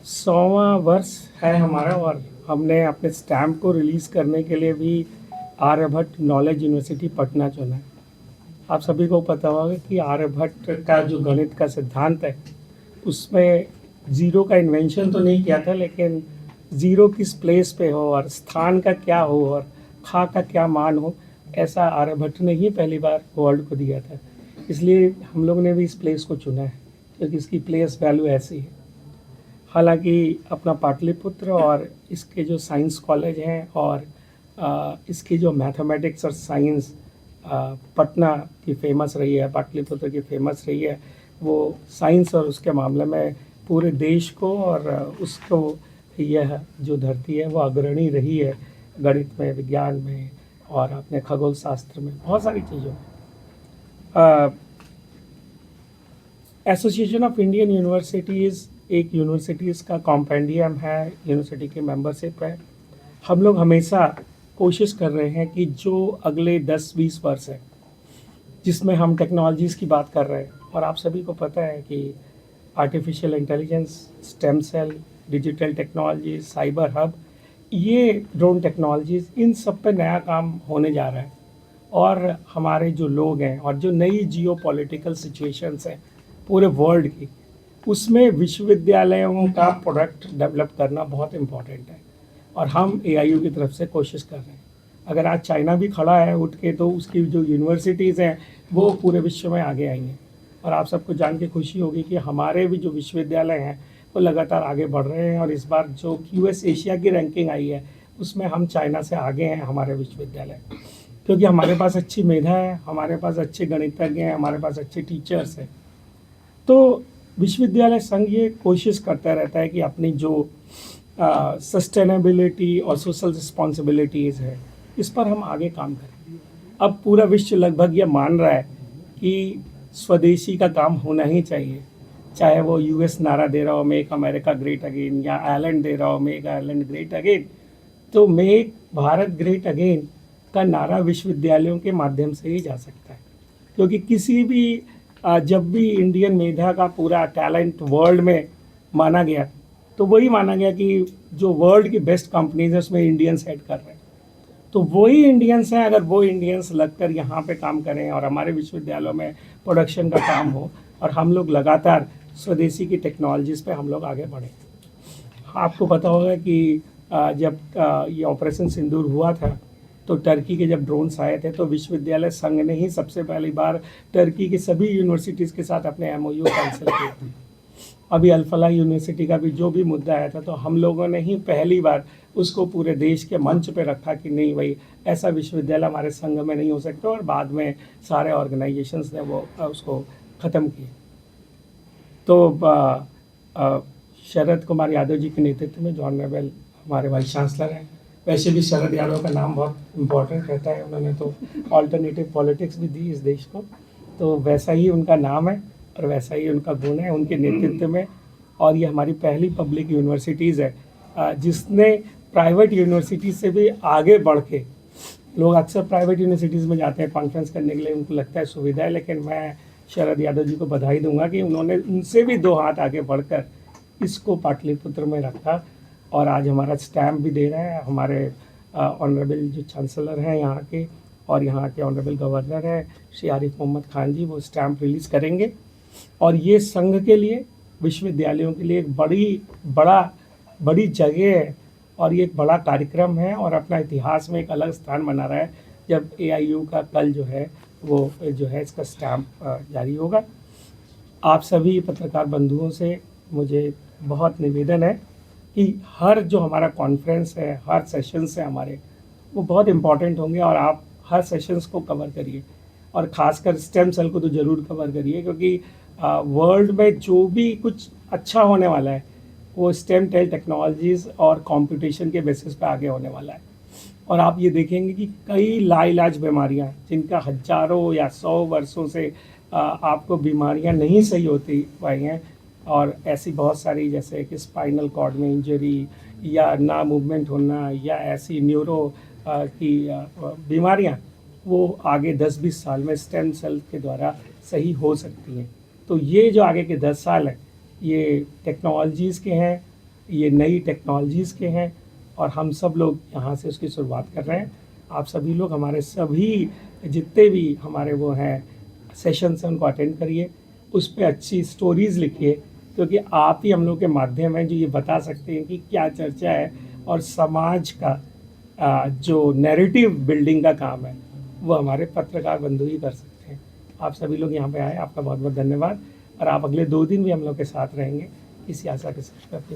100वां वर्ष है हमारा और हमने अपने स्टैम्प को रिलीज़ करने के लिए भी आर्यभट्ट नॉलेज यूनिवर्सिटी पटना चुना है। आप सभी को पता होगा कि आर्यभट्ट का जो गणित का सिद्धांत है उसमें ज़ीरो का इन्वेंशन तो नहीं किया था, लेकिन ज़ीरो किस प्लेस पे हो और स्थान का क्या हो और खा का क्या मान हो, ऐसा आर्यभट्ट ने ही पहली बार वर्ल्ड को दिया था। इसलिए हम लोग ने भी इस प्लेस को चुना है क्योंकि इसकी प्लेस वैल्यू ऐसी है। हालांकि अपना पाटलिपुत्र और इसके जो साइंस कॉलेज हैं और इसकी जो मैथमेटिक्स और साइंस पटना की फेमस रही है, पाटलिपुत्र की फेमस रही है, वो साइंस और उसके मामले में पूरे देश को और उसको यह जो धरती है वो अग्रणी रही है गणित में, विज्ञान में और अपने खगोल शास्त्र में, बहुत सारी चीज़ों में। एसोसिएशन ऑफ इंडियन यूनिवर्सिटीज़ एक यूनिवर्सिटीज़ का कॉम्पेंडियम है, यूनिवर्सिटी की मेंबरशिप है। हम लोग हमेशा कोशिश कर रहे हैं कि जो अगले 10-20 वर्ष है जिसमें हम टेक्नोलॉजीज़ की बात कर रहे हैं, और आप सभी को पता है कि artificial intelligence, stem cell, digital technology, cyber hub, ये ड्रोन टेक्नोलॉजीज़, इन सब पे नया काम होने जा रहा है। और हमारे जो लोग हैं और जो नई जियो पॉलिटिकल सिचुएशंस हैं पूरे वर्ल्ड की, उसमें विश्वविद्यालयों का प्रोडक्ट डेवलप करना बहुत इम्पॉर्टेंट है और हम एआईयू की तरफ से कोशिश कर रहे हैं। अगर आज चाइना भी खड़ा है उठ के, तो उसकी जो यूनिवर्सिटीज़ हैं वो पूरे विश्व में आगे आई हैं। और आप सबको जान के खुशी होगी कि हमारे भी जो विश्वविद्यालय हैं वो लगातार आगे बढ़ रहे हैं और इस बार जो क्यूएस एशिया की रैंकिंग आई है उसमें हम चाइना से आगे हैं, हमारे विश्वविद्यालय, क्योंकि हमारे पास अच्छी मेधा है, हमारे पास अच्छे गणितज्ञ हैं, हमारे पास अच्छे टीचर्स हैं। तो विश्वविद्यालय संघ ये कोशिश करता रहता है कि अपनी जो सस्टेनेबिलिटी और सोशल रिस्पॉन्सिबिलिटीज़ है इस पर हम आगे काम करें। अब पूरा विश्व लगभग ये मान रहा है कि स्वदेशी का काम होना ही चाहिए, चाहे वो यूएस नारा दे रहा हो मेक अमेरिका ग्रेट अगेन, या आयरलैंड दे रहा हो मेक आयरलैंड ग्रेट अगेन। तो मेक भारत ग्रेट अगेन का नारा विश्वविद्यालयों के माध्यम से ही जा सकता है, क्योंकि किसी भी जब भी इंडियन मेधा का पूरा टैलेंट वर्ल्ड में माना गया तो वही माना गया कि जो वर्ल्ड की बेस्ट कंपनीज है उसमें इंडियंस हेड कर रहे हैं। तो वही इंडियंस हैं, अगर वो इंडियंस लगकर यहाँ पे काम करें और हमारे विश्वविद्यालयों में प्रोडक्शन का काम हो और हम लोग लगातार स्वदेशी की टेक्नोलॉजीज़ पे हम लोग आगे बढ़ें। आपको पता होगा कि जब ये ऑपरेशन सिंदूर हुआ था तो टर्की के जब ड्रोन्स आए थे तो विश्वविद्यालय संघ ने ही सबसे पहली बार टर्की की सभी यूनिवर्सिटीज़ के साथ अपने एमओयू कैंसिल किए थे। अभी अल्फला यूनिवर्सिटी का भी जो भी मुद्दा आया था तो हम लोगों ने ही पहली बार उसको पूरे देश के मंच पे रखा कि नहीं भाई, ऐसा विश्वविद्यालय हमारे संघ में नहीं हो सकता, और बाद में सारे ऑर्गेनाइजेशंस ने वो उसको ख़त्म किए। तो शरद कुमार यादव जी के नेतृत्व में जो ऑनरेबल हमारे वाइस चांसलर हैं, वैसे भी शरद यादव का नाम बहुत इम्पोर्टेंट रहता है, उन्होंने तो ऑल्टरनेटिव पॉलिटिक्स भी दी इस देश को, तो वैसा ही उनका नाम है और वैसा ही उनका गुण है उनके नेतृत्व में। और ये हमारी पहली पब्लिक यूनिवर्सिटीज़ है जिसने प्राइवेट यूनिवर्सिटी से भी आगे बढ़ के, लोग अक्सर प्राइवेट यूनिवर्सिटीज़ में जाते हैं कॉन्फ्रेंस करने के लिए, उनको लगता है सुविधा है, लेकिन मैं शरद यादव जी को बधाई दूंगा कि उन्होंने उनसे भी 2 हाथ आगे बढ़कर इसको पाटलिपुत्र में रखा और आज हमारा स्टैम्प भी दे रहा है। हमारे ऑनरेबल जो चांसलर हैं यहाँ के और यहाँ के ऑनरेबल गवर्नर हैं श्री आरिफ मोहम्मद खान जी, वो स्टैम्प रिलीज़ करेंगे और ये संघ के लिए, विश्वविद्यालयों के लिए एक बड़ी जगह है और ये एक बड़ा कार्यक्रम है और अपना इतिहास में एक अलग स्थान बना रहा है जब एआईयू का कल जो है वो जो है इसका स्टैम्प जारी होगा। आप सभी पत्रकार बंधुओं से मुझे बहुत निवेदन है कि हर जो हमारा कॉन्फ्रेंस है, हर सेशंस है हमारे, वो बहुत इम्पॉर्टेंट होंगे और आप हर सेशंस को कवर करिए और ख़ासकर स्टेम सेल को तो ज़रूर कवर करिए, क्योंकि वर्ल्ड में जो भी कुछ अच्छा होने वाला है वो स्टेम टेल टेक्नोलॉजीज़ और कंप्यूटेशन के बेसिस पे आगे होने वाला है। और आप ये देखेंगे कि कई लाइलाज बीमारियां जिनका हजारों या 100 वर्षों से आपको बीमारियां नहीं सही होती पाई हैं, और ऐसी बहुत सारी जैसे कि स्पाइनल कॉर्ड में इंजरी या ना मूवमेंट होना या ऐसी न्यूरो की बीमारियां, वो आगे 10-20 साल में स्टेम सेल के द्वारा सही हो सकती हैं। तो ये जो आगे के 10 साल हैं ये टेक्नोलॉजीज़ के हैं, ये नई टेक्नोलॉजीज़ के हैं और हम सब लोग यहाँ से उसकी शुरुआत कर रहे हैं। आप सभी लोग हमारे सभी जितने भी हमारे वो हैं सेशंस हैं उनको अटेंड करिए, उस पे अच्छी स्टोरीज़ लिखिए, क्योंकि आप ही हम लोग के माध्यम हैं जो ये बता सकते हैं कि क्या चर्चा है और समाज का जो नैरेटिव बिल्डिंग का काम है वो हमारे पत्रकार बंधु ही कर सकते हैं। आप सभी लोग यहाँ पे आए, आपका बहुत बहुत धन्यवाद। और आप अगले 2 दिन भी हम लोग के साथ रहेंगे, इसी आशा के साथ।